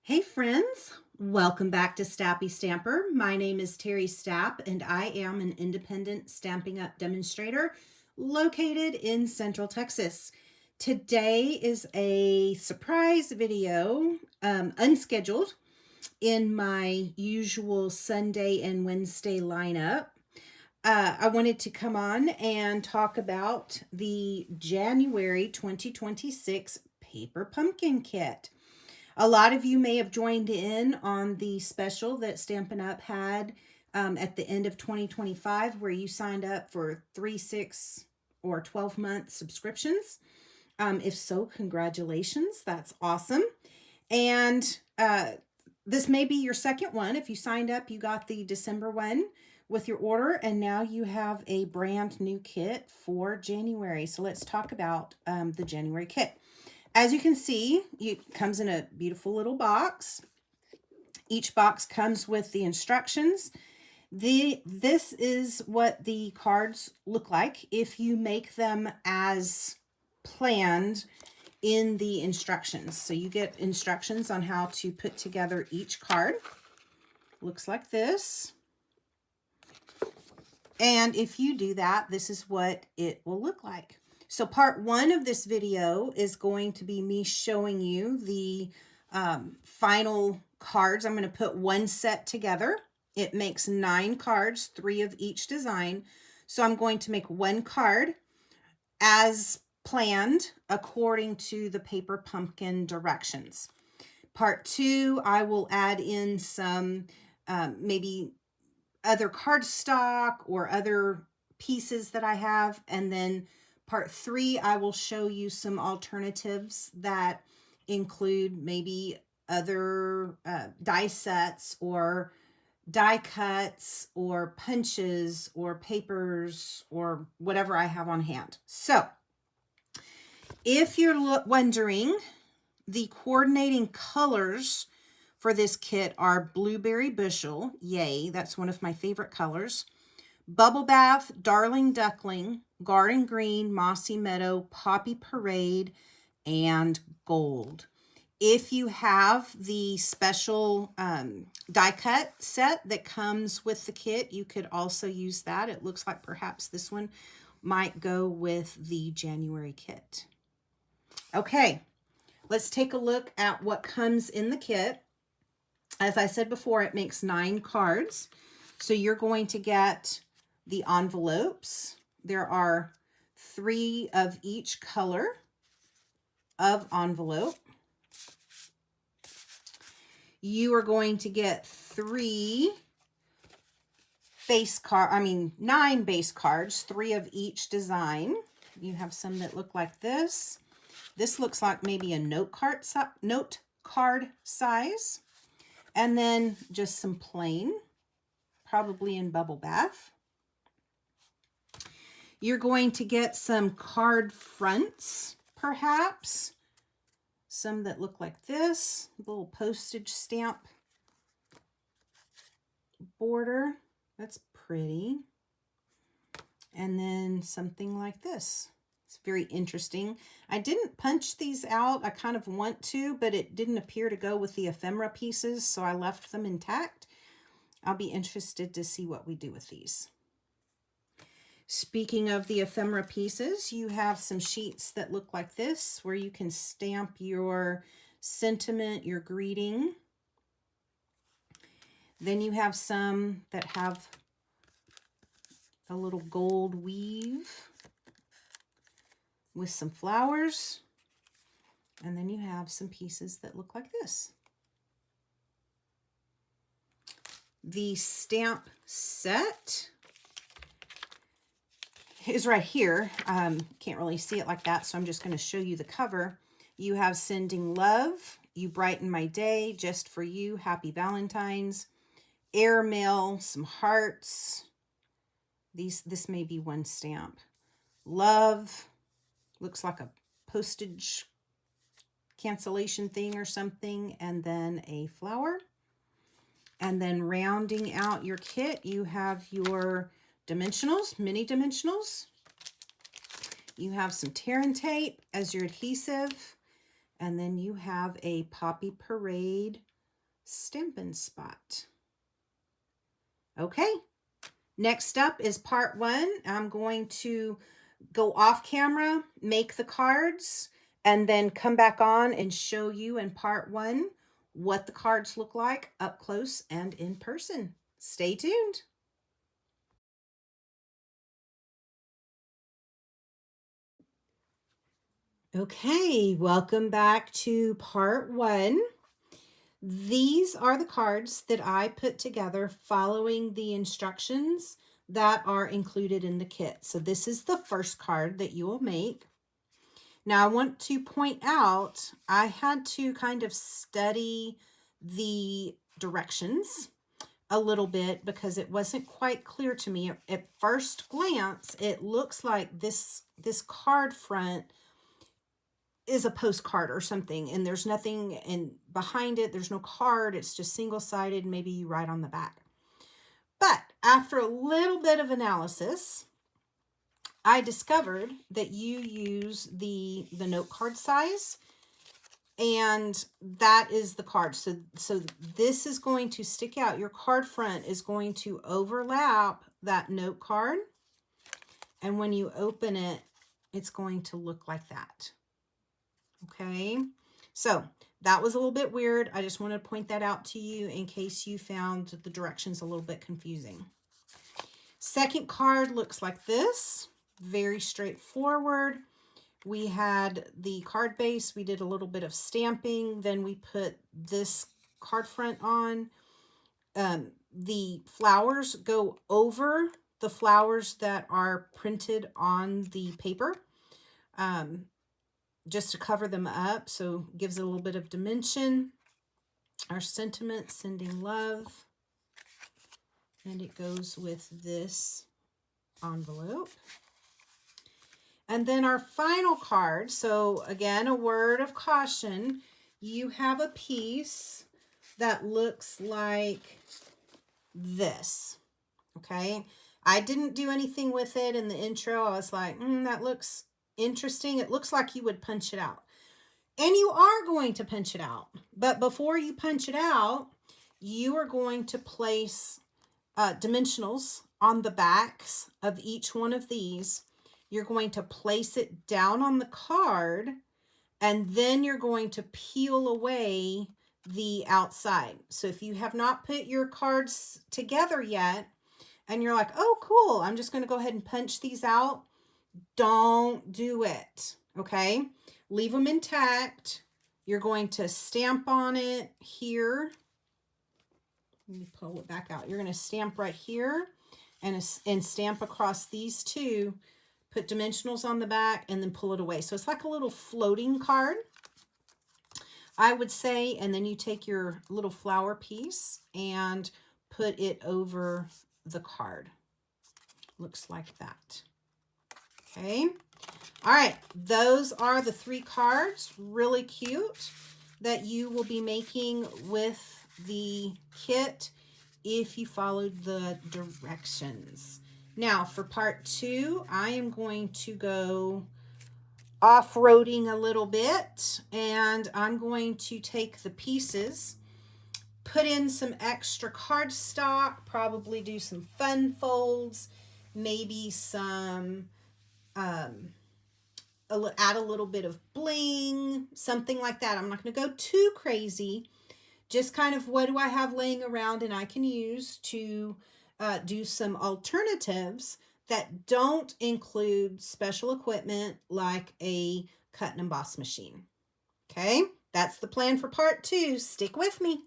Hey friends, welcome back to Stappystamper. My name is Terry Stapp and I am an independent Stampin' Up! Demonstrator located in Central Texas. Today is a surprise video, unscheduled, in my usual Sunday and Wednesday lineup. I wanted to come on and talk about the January 2026 Paper Pumpkin Kit. A lot of you may have joined in on the special that Stampin' Up! Had at the end of 2025, where you signed up for 3, 6, or 12-month subscriptions. If so, congratulations. That's awesome. And this may be your second one. If you signed up, you got the December one with your order, and now you have a brand new kit for January. So let's talk about the January kit. As you can see, it comes in a beautiful little box. Each box comes with the instructions. This is what the cards look like if you make them as planned in the instructions. So you get instructions on how to put together each card. Looks like this. And if you do that, this is what it will look like. So part one of this video is going to be me showing you the final cards. I'm going to put one set together. It makes 9 cards, 3 of each design. So I'm going to make one card as planned according to the paper pumpkin directions. Part 2, I will add in some maybe other cardstock or other pieces that I have, and then part 3, I will show you some alternatives that include maybe other die sets or die cuts or punches or papers or whatever I have on hand. So if you're wondering, the coordinating colors for this kit are Blueberry Bushel, yay, that's one of my favorite colors, Bubble Bath, Darling Duckling, Garden Green, Mossy Meadow, Poppy Parade, and Gold. If you have the special die cut set that comes with the kit, you could also use that. It looks like perhaps this one might go with the January kit. Okay, let's take a look at what comes in the kit. As I said before, it makes 9 cards. So you're going to get the envelopes. There are 3 of each color of envelope. You are going to get 9 base cards, 3 of each design. You have some that look like this. This looks like maybe a note card size. And then just some plain, probably in Bubble Bath. You're going to get some card fronts, perhaps. Some that look like this, little postage stamp border. That's pretty. And then something like this. It's very interesting. I didn't punch these out. I kind of want to, but it didn't appear to go with the ephemera pieces, so I left them intact. I'll be interested to see what we do with these. Speaking of the ephemera pieces, you have some sheets that look like this, where you can stamp your sentiment, your greeting. Then you have some that have a little gold weave with some flowers. And then you have some pieces that look like this. The stamp set is right here. Can't really see it like that, so I'm just going to show you the cover. You have Sending Love, You Brighten My Day, Just for You, Happy Valentine's, Airmail, some hearts. This may be one stamp. Love, looks like a postage cancellation thing or something, and then a flower. And then rounding out your kit, you have your dimensionals, mini dimensionals. You have some tear and tape as your adhesive, and then you have a Poppy Parade stamping spot. Okay, next up is part 1. I'm going to go off camera, make the cards, and then come back on and show you in part 1 what the cards look like up close and in person. Stay tuned. Okay, welcome back to part 1. These are the cards that I put together following the instructions that are included in the kit. So this is the first card that you will make. Now I want to point out, I had to kind of study the directions a little bit because it wasn't quite clear to me. At first glance, it looks like this card front is a postcard or something, and there's nothing in behind it. There's no card. It's just single-sided. Maybe you write on the back. But after a little bit of analysis, I discovered that you use the note card size, and that is the card. So this is going to stick out. Your card front is going to overlap that note card, and when you open it, it's going to look like that. Okay, so that was a little bit weird. I just wanted to point that out to you in case you found the directions a little bit confusing. Second card looks like this. Very straightforward. We had the card base. We did a little bit of stamping. Then we put this card front on. The flowers go over the flowers that are printed on the paper. Just to cover them up, so gives it a little bit of dimension. Our sentiment, sending love, and it goes with this envelope. And then our final card, so again, a word of caution. You have a piece that looks like this, okay? I didn't do anything with it in the intro. I was like, that looks interesting. It looks like you would punch it out. And you are going to punch it out. But before you punch it out, you are going to place dimensionals on the backs of each one of these. You're going to place it down on the card, and then you're going to peel away the outside. So if you have not put your cards together yet, and you're like, oh, cool, I'm just going to go ahead and punch these out, don't do it, okay? Leave them intact. You're going to stamp on it here. Let me pull it back out. You're going to stamp right here and stamp across these two. Put dimensionals on the back and then pull it away. So it's like a little floating card, I would say. And then you take your little flower piece and put it over the card. Looks like that. Okay. All right, those are the 3 cards, really cute, that you will be making with the kit if you followed the directions. Now, for part 2, I am going to go off-roading a little bit, and I'm going to take the pieces, put in some extra cardstock, probably do some fun folds, maybe some add a little bit of bling, something like that. I'm not going to go too crazy. Just kind of what do I have laying around and I can use to do some alternatives that don't include special equipment like a cut and emboss machine. Okay, that's the plan for part 2. Stick with me.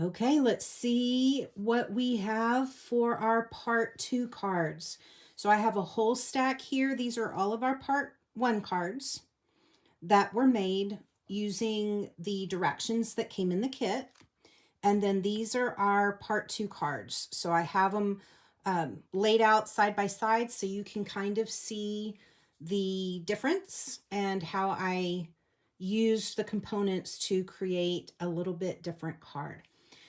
Okay, let's see what we have for our part 2 cards. So I have a whole stack here. These are all of our part 1 cards that were made using the directions that came in the kit. And then these are our part 2 cards. So I have them laid out side by side so you can kind of see the difference and how I used the components to create a little bit different card.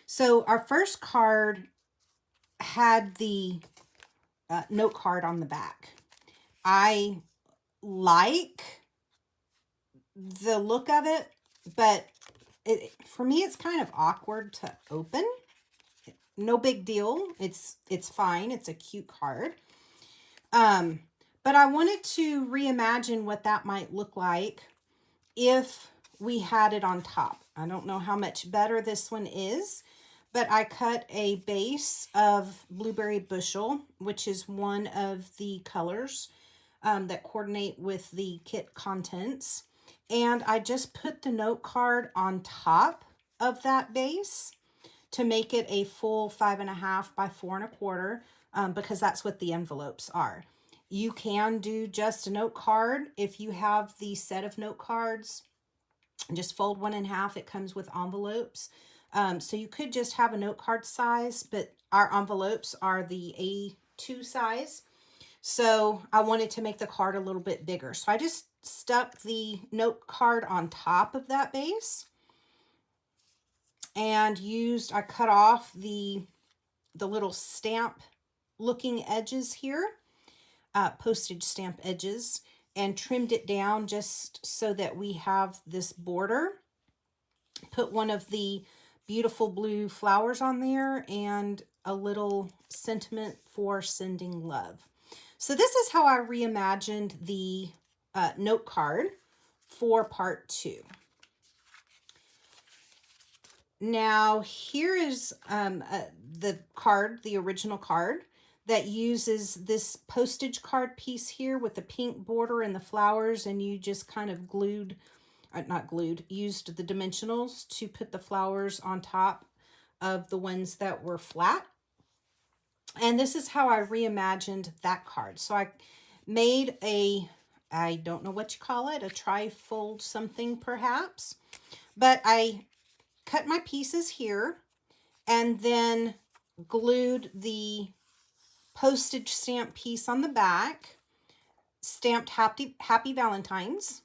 So our first card had the note card on the back. I like the look of it, but for me, it's kind of awkward to open. No big deal. It's fine. It's a cute card. But I wanted to reimagine what that might look like if we had it on top. I don't know how much better this one is, but I cut a base of Blueberry Bushel, which is one of the colors that coordinate with the kit contents. And I just put the note card on top of that base to make it a full 5.5 by 4 1/4, because that's what the envelopes are. You can do just a note card if you have the set of note cards. Just fold one in half. It comes with envelopes. So you could just have a note card size, but our envelopes are the A2 size. So I wanted to make the card a little bit bigger. So I just stuck the note card on top of that base and I cut off the little stamp looking edges here, postage stamp edges, and trimmed it down just so that we have this border. Put one of the beautiful blue flowers on there and a little sentiment for sending love. So this is how I reimagined the note card for part 2. Now here is the card, the original card, that uses this postage card piece here with the pink border and the flowers, and you just kind of used the dimensionals to put the flowers on top of the ones that were flat. And this is how I reimagined that card. So I made I don't know what you call it, a tri-fold something perhaps, but I cut my pieces here and then glued the postage stamp piece on the back, stamped Happy Valentine's.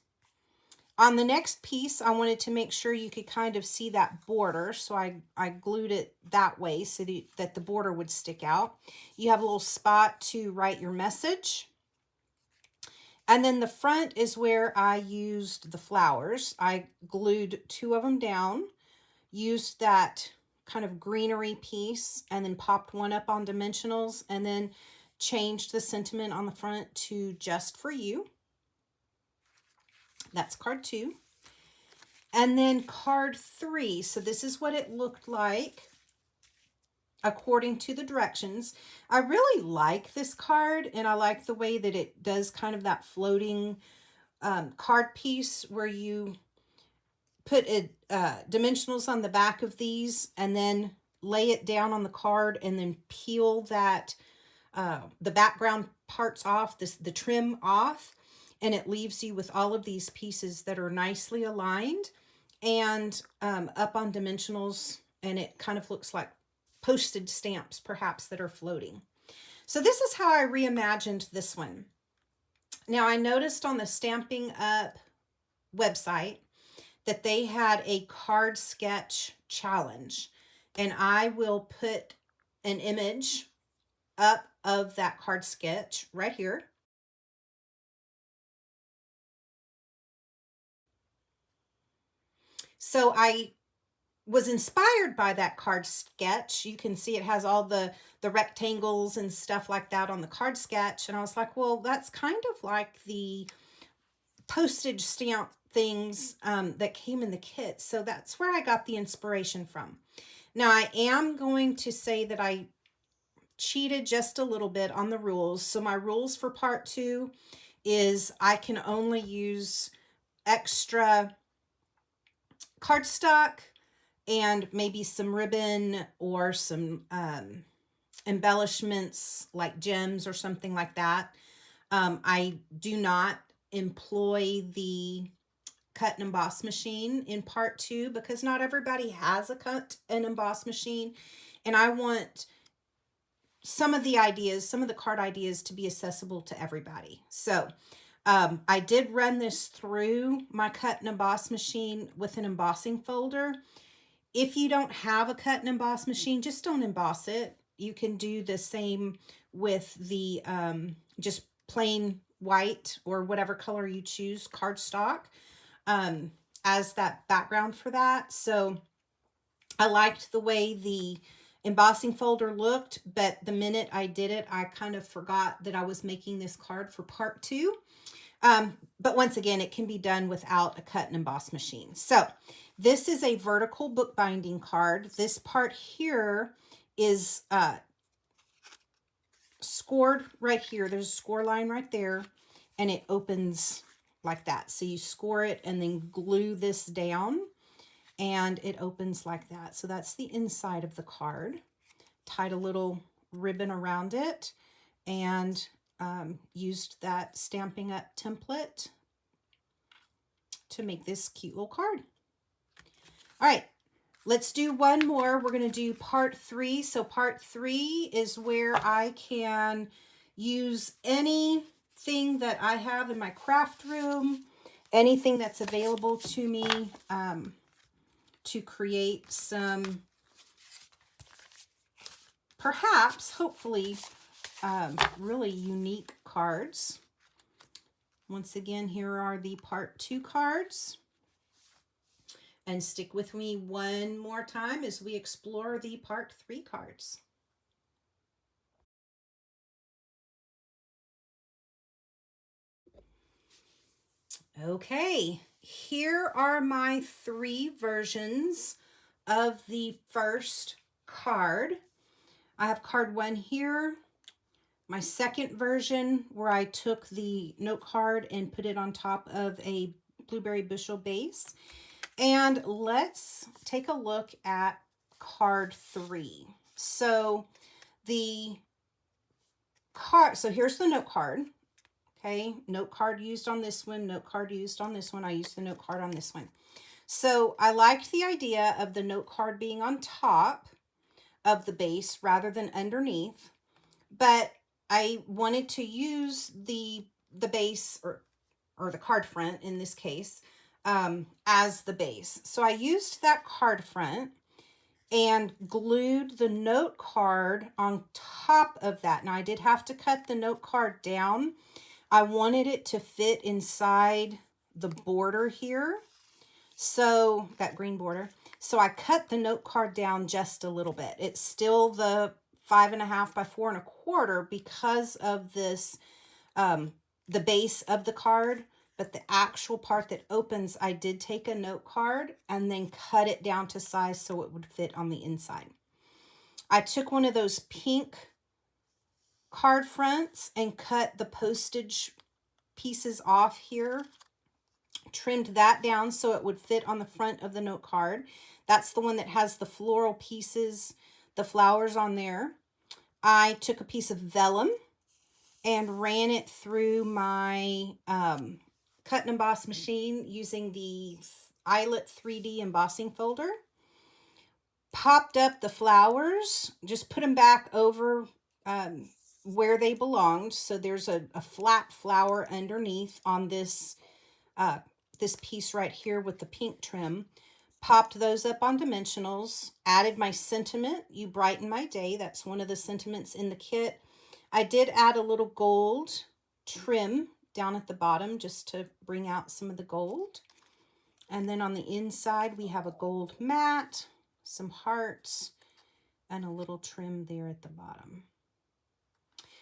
On the next piece, I wanted to make sure you could kind of see that border, so I glued it that way so that the border would stick out. You have a little spot to write your message. And then the front is where I used the flowers. I glued 2 of them down, used that kind of greenery piece, and then popped one up on dimensionals, and then changed the sentiment on the front to "Just for You." That's card 2. And then card 3. So this is what it looked like according to the directions. I really like this card, and I like the way that it does kind of that floating card piece where you put dimensionals on the back of these and then lay it down on the card and then peel that the background parts off, the trim off, and it leaves you with all of these pieces that are nicely aligned and up on dimensionals, and it kind of looks like postage stamps perhaps that are floating. So this is how I reimagined this one. Now I noticed on the Stamping Up website that they had a card sketch challenge, and I will put an image up of that card sketch right here. So I was inspired by that card sketch. You can see it has all the rectangles and stuff like that on the card sketch. And I was like, well, that's kind of like the postage stamp things that came in the kit. So that's where I got the inspiration from. Now I am going to say that I cheated just a little bit on the rules. So my rules for part 2 is I can only use extra cardstock and maybe some ribbon or some embellishments like gems or something like that. I do not employ the cut and emboss machine in part 2 because not everybody has a cut and emboss machine, and I want some of the card ideas to be accessible to everybody. So I did run this through my cut and emboss machine with an embossing folder. If you don't have a cut and emboss machine, just don't emboss it. You can do the same with the just plain white or whatever color you choose, cardstock, as that background for that. So I liked the way the embossing folder looked, but the minute I did it, I kind of forgot that I was making this card for part 2. But once again, it can be done without a cut and emboss machine. So this is a vertical bookbinding card. This part here is scored right here. There's a score line right there, and it opens like that. So you score it and then glue this down, and it opens like that. So that's the inside of the card. Tied a little ribbon around it, and used that Stampin' Up template to make this cute little card. All right, let's do one more. We're going to do part 3. So part 3 is where I can use anything that I have in my craft room, anything that's available to me, to create some, perhaps, hopefully, really unique cards. Once again, here are the part 2 cards. And stick with me one more time as we explore the part 3 cards. Okay, here are my 3 versions of the first card. I have card 1 here. My second version, where I took the note card and put it on top of a blueberry bushel base. And let's take a look at card 3. So the card, so here's the note card. Okay, note card used on this one, note card used on this one. I used the note card on this one. So I liked the idea of the note card being on top of the base rather than underneath, but I wanted to use the base or the card front in this case as the base. So I used that card front and glued the note card on top of that. Now I did have to cut the note card down. I wanted it to fit inside the border here. So that green border. So I cut the note card down just a little bit. It's still the 5.5 by 4 1/4 because of this, the base of the card, but the actual part that opens, I did take a note card and then cut it down to size so it would fit on the inside. I took one of those pink card fronts and cut the postage pieces off here, trimmed that down so it would fit on the front of the note card. That's the one that has the floral pieces, the flowers on there. I took a piece of vellum and ran it through my cut and emboss machine using the Eyelet 3D embossing folder. Popped up the flowers, just put them back over where they belonged. So there's a flat flower underneath on this this piece right here with the pink trim. Popped those up on dimensionals, added my sentiment, "You brighten my day." That's one of the sentiments in the kit. I did add a little gold trim down at the bottom just to bring out some of the gold. And then on the inside, we have a gold mat, some hearts, and a little trim there at the bottom.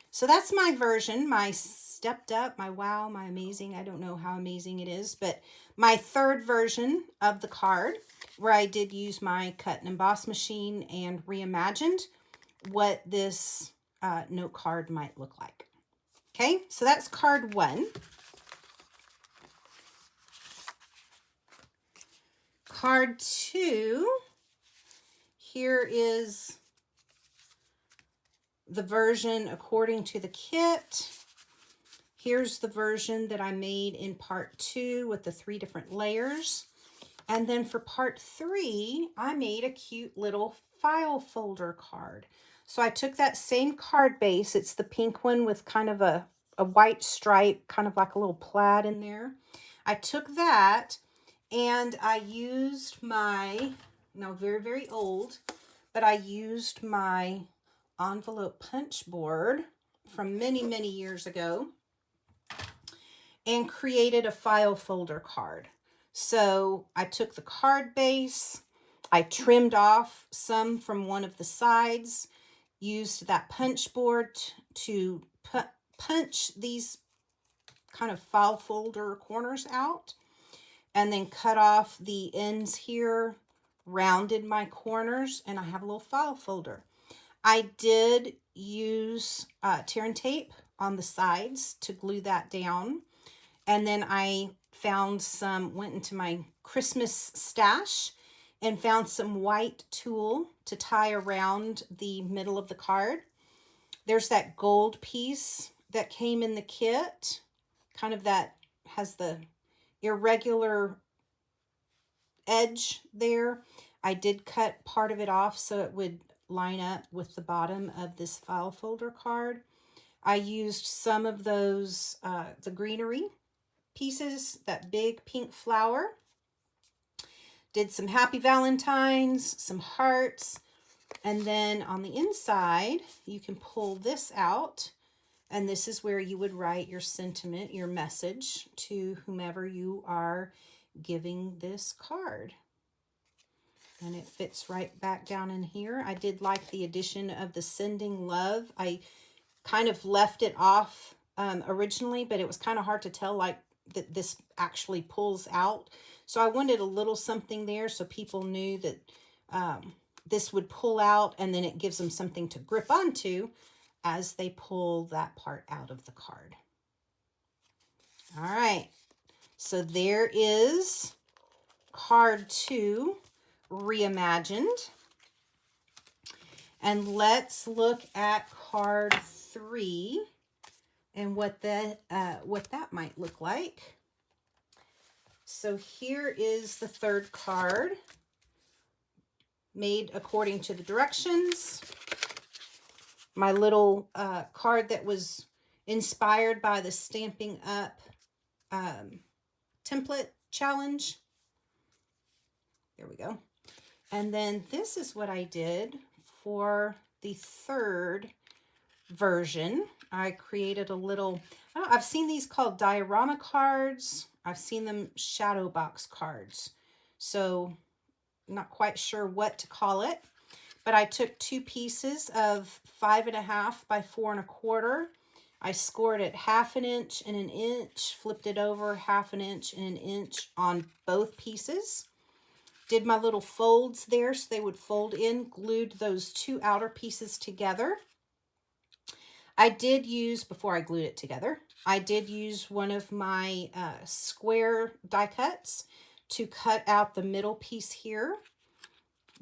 So that's my version, my stepped up, my wow, my amazing. I don't know how amazing it is, but my third version of the card, where I did use my cut and emboss machine and reimagined what this note card might look like. Okay, so that's card 1. Card 2, here is the version according to the kit. Here's the version that I made in part 2 with the 3 different layers. And then for part 3, I made a cute little file folder card. So I took that same card base. It's the pink one with kind of a white stripe, kind of like a little plaid in there. I took that and I used my, now very, very old, but I used my envelope punch board from many, many years ago. and created a file folder card. So I took the card base, I trimmed off some from one of the sides, used that punch board to punch these kind of file folder corners out, and then cut off the ends here, rounded my corners, and I have a little file folder. I did use tear and tape on the sides to glue that down. And then I found went into my Christmas stash and found some white tulle to tie around the middle of the card. There's that gold piece that came in the kit, kind of that has the irregular edge there. I did cut part of it off so it would line up with the bottom of this file folder card. I used some of those, the greenery pieces, that big pink flower. Did some happy Valentines, some hearts, and then on the inside, you can pull this out, and this is where you would write your sentiment, your message to whomever you are giving this card. And it fits right back down in here. I did like the addition of the sending love. I kind of left it off originally, but it was kind of hard to tell like that this actually pulls out. So I wanted a little something there so people knew that this would pull out, and then it gives them something to grip onto as they pull that part out of the card. All right, so there is card 2 reimagined. And let's look at card 3 and what that might look like. So here is the third card, made according to the directions. My little card that was inspired by the Stamping Up template challenge. There we go. And then this is what I did for the third version. I created a little, I've seen these called diorama cards. I've seen them shadow box cards. So I'm not quite sure what to call it, but I took 2 pieces of 5.5 by 4 1/4. I scored it 1/2 inch and 1 inch, flipped it over 1/2 inch and 1 inch on both pieces. Did my little folds there so they would fold in, glued those 2 outer pieces together. I did use, before I glued it together, I did use one of my square die cuts to cut out the middle piece here.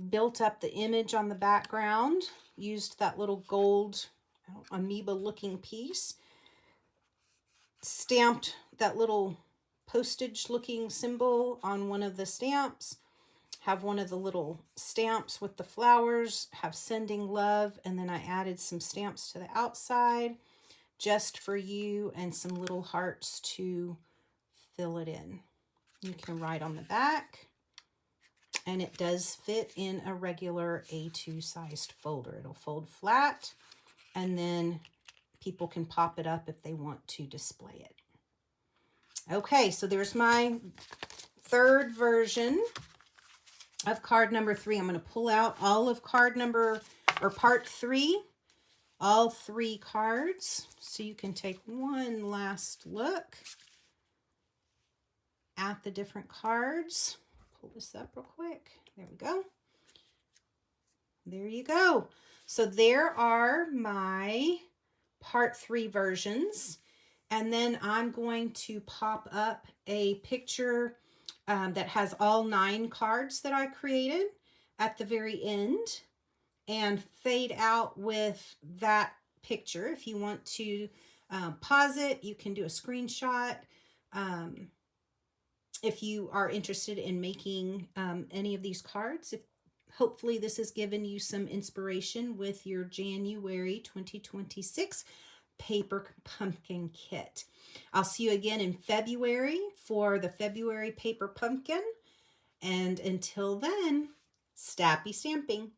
Built up the image on the background, used that little gold amoeba looking piece. Stamped that little postage looking symbol on one of the stamps. Have one of the little stamps with the flowers, have sending love, and then I added some stamps to the outside just for you and some little hearts to fill it in. You can write on the back, and it does fit in a regular A2 sized folder. It'll fold flat, and then people can pop it up if they want to display it. Okay, so there's my third version of card number 3. I'm going to pull out all of card number, or part 3, all 3 cards, so you can take one last look at the different cards. Pull this up real quick. There we go. There you go. So there are my part 3 versions, and then I'm going to pop up a picture that has all 9 cards that I created at the very end, and fade out with that picture. If you want to pause it, you can do a screenshot. If you are interested in making any of these cards, hopefully this has given you some inspiration with your January 2026 paper pumpkin kit. I'll see you again in February for the February paper pumpkin. And until then, Stappy stamping.